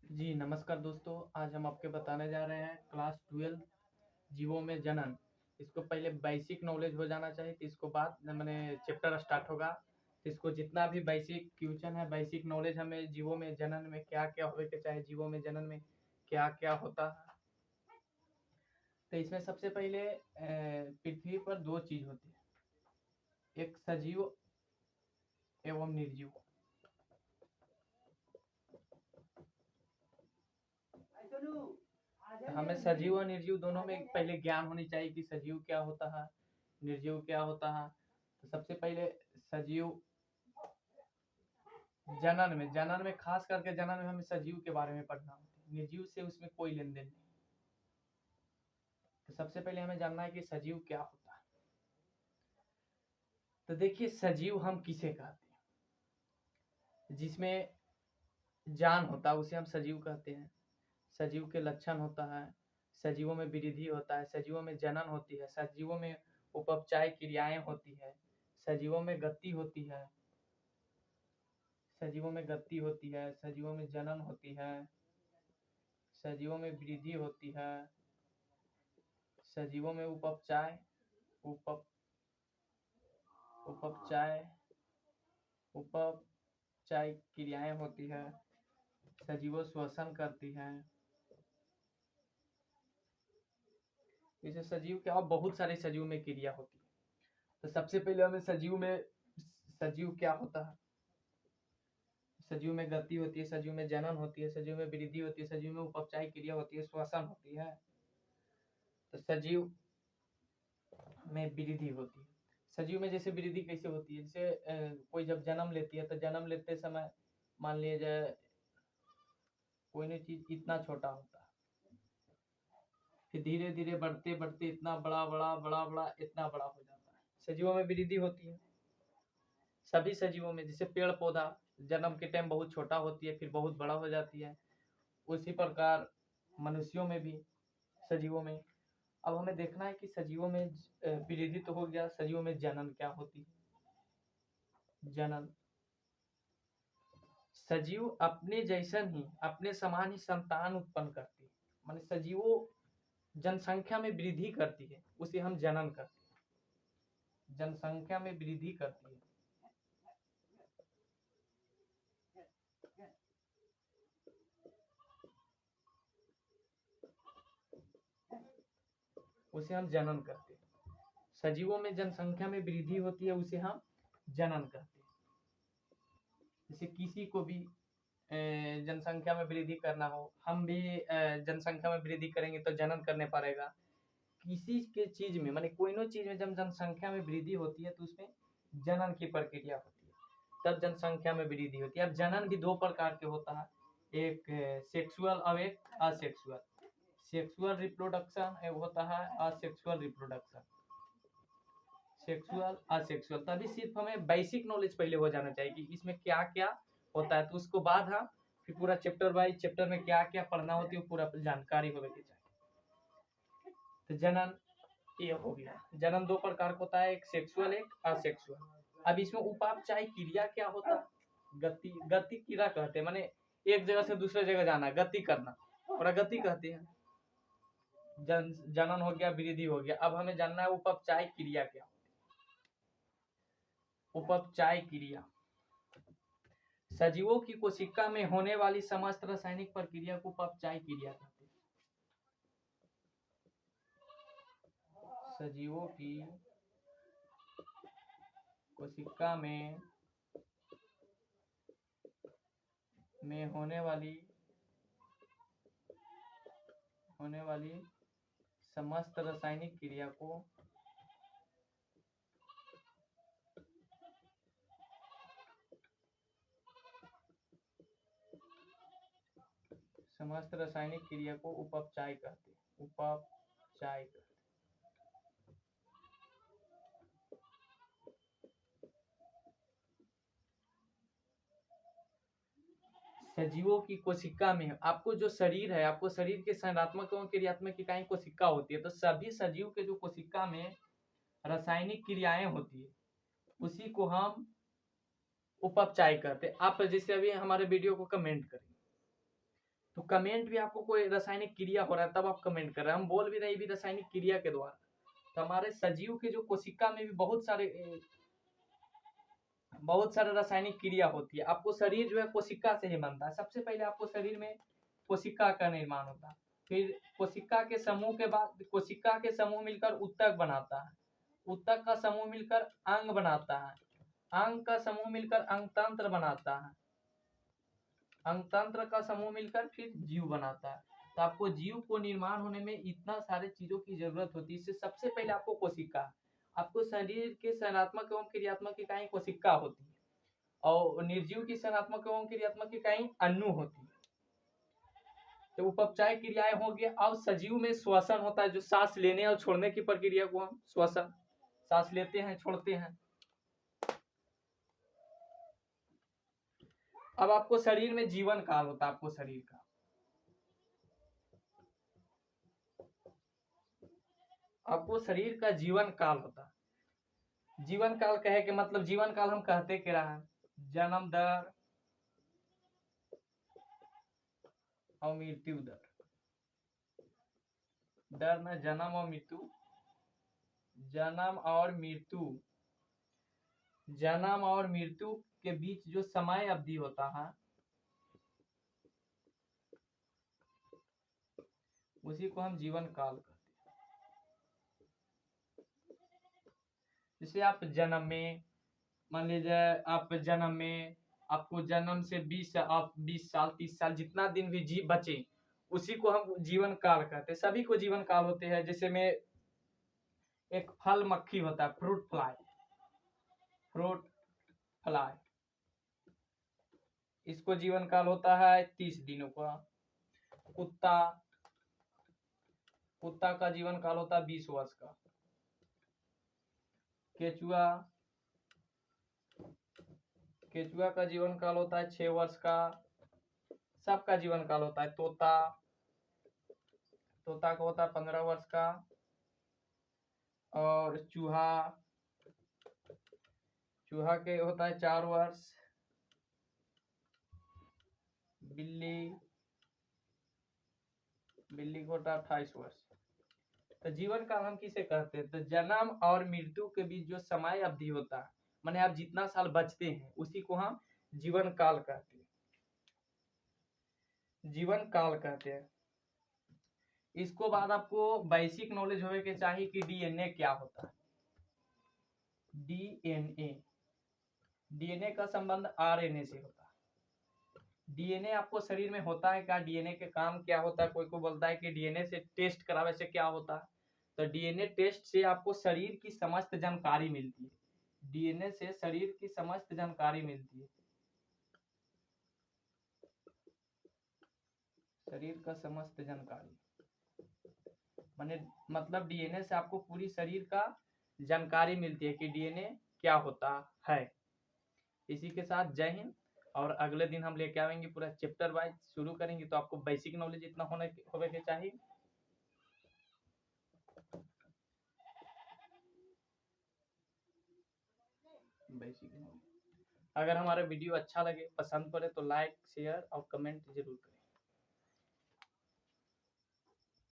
जी नमस्कार दोस्तों, आज हम आपके बताने जा रहे हैं क्लास 12 जीवों में जनन। इसको पहले बेसिक नॉलेज हो जाना चाहिए, तो इसको बाद मैंने चैप्टर स्टार्ट होगा। तो इसको जितना भी बेसिक क्वेश्चन है, बेसिक नॉलेज हमें जीवों में जनन में क्या क्या होवे के चाहे, जीवों में जनन में क्या क्या होता है। तो इसमें सबसे पहले पृथ्वी पर दो चीज होती है, एक सजीव एवं निर्जीव। हमें सजीव और निर्जीव दोनों में पहले ज्ञान होनी चाहिए कि सजीव क्या होता है, निर्जीव क्या होता है। तो सबसे पहले सजीव जनन में खास करके जनन में हमें सजीव के बारे में पढ़ना होता है, निर्जीव से उसमें कोई लेन देन नहीं। तो सबसे पहले हमें जानना है कि सजीव क्या होता है। तो देखिए, सजीव हम किसे कहते हैं? जिसमें जान होता है उसे हम सजीव कहते हैं। सजीव के लक्षण होता है, सजीवों में वृद्धि होता है, सजीवों में जनन होती है, सजीवों में उपचाय क्रियाएं होती है, सजीवों में गति होती है, सजीवों में गति होती है, सजीवों में जनन होती है, सजीवों में वृद्धि होती है, सजीवों में उपचाय उपचाय उपचाय क्रियाएं होती है, सजीवों श्वसन करती है। जैसे सजीव के और बहुत सारे सजीव में क्रिया होती है। तो सबसे पहले हमें सजीव क्या होता है। सजीव में गति होती है, सजीव में जनन होती है, सजीव में वृद्धि होती है, सजीव में उपचाय क्रिया होती है, श्वसन होती है। तो सजीव में वृद्धि होती है। सजीव में जैसे वृद्धि कैसे होती है, जैसे कोई जब जन्म लेती है तो जन्म लेते समय मान लिया जाए कोई नहीं चीज इतना छोटा होता है, फिर धीरे धीरे बढ़ते बढ़ते इतना बड़ा बड़ा बड़ा बड़ा इतना बड़ा हो जाता है। सजीवों में वृद्धि होती है सभी सजीवों में। जैसे पेड़ पौधा जन्म के टाइम बहुत छोटा होती है, फिर बहुत बड़ा हो जाती है, उसी प्रकार मनुष्यों में भी, सजीवों में। अब हमें देखना है कि सजीवों में वृद्धि तो हो गया, सजीवों में जनन क्या होती है। जनन, सजीव अपने जैसन ही अपने समान ही संतान उत्पन्न करती है, माने सजीवों जनसंख्या में वृद्धि करती है, उसे हम जनन करते हैं। जनसंख्या में वृद्धि करती है, उसे हम जनन करते हैं। सजीवों में जनसंख्या में वृद्धि होती है, उसे हम जनन करते हैं। जैसे किसी को भी जनसंख्या में वृद्धि करना हो, हम भी जनसंख्या में वृद्धि करेंगे तो जनन करने पड़ेगा। किसी के चीज में माने कोई नो चीज में जब जनसंख्या में वृद्धि होती है तो उसमें जनन की प्रक्रिया होती है, तब जनसंख्या में वृद्धि होती है। अब जनन भी दो प्रकार के होता है, एक सेक्सुअल और एक असेक्सुअल। सेक्सुअल रिप्रोडक्शन होता है, असेक्सुअल रिप्रोडक्शन। सेक्सुअल असेक्सुअल, तभी सिर्फ हमें बेसिक नॉलेज पहले हो जाना चाहिए कि इसमें क्या क्या होता है, तो उसको बाद हम फिर पूरा चैप्टर वाइज चैप्टर में क्या क्या पढ़ना होती है पूरा जानकारी होने की चाहिए। तो जनन ये हो गया। जनन दो प्रकार का होता है, एक सेक्सुअल एक असेक्सुअल। अब इसमें उपापचय क्रिया क्या होता है। गति क्रिया कहते हैं, माने एक जगह से दूसरे जगह जाना, गति करना, प्रगति कहते हैं। जनन हो गया, वृद्धि हो गया। अब हमें जानना है उपपचाय क्रिया क्या। उपपचाय क्रिया सजीवों की कोशिका में होने वाली समस्त रासायनिक प्रक्रिया को उपपचाय क्रिया कहते हैं। सजीवों की कोशिका में होने वाली समस्त रासायनिक क्रिया को उपपचाय कहते हैं। उपपचाय कहते हैं। सजीवों की कोशिका में आपको जो शरीर है, आपको शरीर के संरचनात्मक एवं क्रियात्मक इकाई कोशिका होती है, तो सभी सजीव के जो कोशिका में रासायनिक क्रियाएं होती है उसी को हम उपपचाय कहते हैं। आप जैसे अभी हमारे वीडियो को कमेंट करें तो कमेंट भी आपको कोई रासायनिक क्रिया हो रहा है तब आप कमेंट कर रहे हैं, हम बोल भी रहे हैं भी रासायनिक क्रिया के द्वारा। तो हमारे सजीव के जो कोशिका में भी बहुत सारे रासायनिक क्रिया होती है। आपको शरीर जो है कोशिका से ही बनता है। सबसे पहले आपको शरीर में कोशिका का निर्माण होता है, फिर कोशिका के समूह के बाद कोशिका के समूह मिलकर ऊतक बनाता है, ऊतक का समूह मिलकर अंग बनाता है, अंग का समूह मिलकर अंगतंत्र बनाता है, अंगतंत्र का समूह मिलकर फिर जीव बनाता है। तो आपको जीव को निर्माण होने में इतना सारे चीजों की जरूरत होती है। इससे सबसे पहले आपको कोशिका, आपको शरीर के संरचनात्मक एवं क्रियात्मक इकाई कोशिका होती है और निर्जीव की संरचनात्मक एवं क्रियात्मक इकाई अणु होती है। तो उपचाय क्रियाएं होगी। अब सजीव में श्वसन होता है, जो सांस लेने और छोड़ने की प्रक्रिया को हम श्वसन, सांस लेते हैं छोड़ते हैं। अब आपको शरीर में जीवन काल होता है, आपको शरीर का आपको शरीर का जीवन काल होता है। जीवन काल कहे के मतलब जीवन काल हम कहते के रहा है जन्म दर और मृत्यु दर, दर न जन्म और मृत्यु, जन्म और मृत्यु, जन्म और मृत्यु के बीच जो समय अवधि होता है उसी को हम जीवन काल कहते हैं। जैसे आप जन्म में, मान लीजिए आप जन्म में, आपको जन्म से 20 साल 30 साल जितना दिन भी जी बचे उसी को हम जीवन काल कहते हैं। सभी को जीवन काल होते हैं। जैसे में एक फल मक्खी होता है, फ्रूट फ्लाई, फ्रूट फ्लाई, इसको जीवन काल होता है 30 दिनों का। कुत्ता, कुत्ता का जीवन काल होता है 20 वर्ष का। केचुआ, केचुआ का जीवन काल होता है 6 वर्ष का। सबका जीवन काल होता है। तोता, तोता का होता है 15 वर्ष का। और चूहा, चूहा के होता है 4 वर्ष। बिल्ली, बिल्ली को होता है 28 वर्ष। तो जीवन काल हम किसे कहते हैं? तो जन्म और मृत्यु के बीच जो समय अवधि होता है, माने आप जितना साल बचते हैं उसी को हम जीवन काल कहते हैं, जीवन काल कहते हैं। इसको बाद आपको बेसिक नॉलेज होवे के चाहिए कि डीएनए क्या होता है। डीएनए, डीएनए का संबंध आरएनए से होता है। डीएनए आपको शरीर में होता है क्या, डीएनए के काम क्या होता है? कोई को बोलता है कि डीएनए से टेस्ट करावे से क्या होता है, तो डीएनए टेस्ट से आपको शरीर की समस्त जानकारी मिलती है। डीएनए से शरीर की समस्त जानकारी मिलती है, शरीर का समस्त जानकारी माने मतलब डीएनए से आपको पूरी शरीर का जानकारी मिलती है कि डीएनए क्या होता है। इसी के साथ जय हिंद। और अगले दिन हम लेके आएंगे पूरा चैप्टर वाइज शुरू करेंगे। तो आपको बेसिक नॉलेज इतना होने के चाहिए। Basic knowledge. अगर हमारा वीडियो अच्छा लगे, पसंद पड़े तो लाइक शेयर और कमेंट जरूर करें।